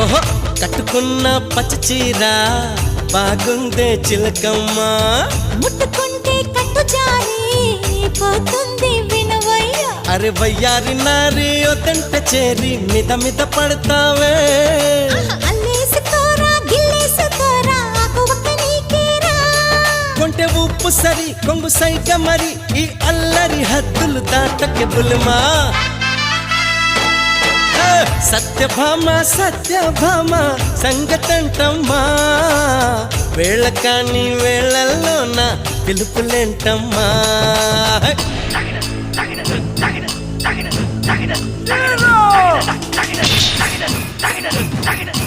ఓహో కట్టుకున్న పచ్చ చీర బాగుందే చిలకమ్మ ముట్టుకుంటే కట్టు జారి పోతుంది వినవయ్య అరే వయ్యారి నారి ఒదంట చేరి మిద మిద పడతావే అల్లేసుకోరా గిల్లేసుకోరా ఆకువక్క నీకేరా కొంటె ఉప్పు సరి కొంగు సైగ మరి ఈ అల్లరి హద్దులు దాటకే బుల్మా సత్యభామ సంగతంటమ్మా వేళ కాని వేళల్లోన పిలుపులేంటమ్మా Tagina.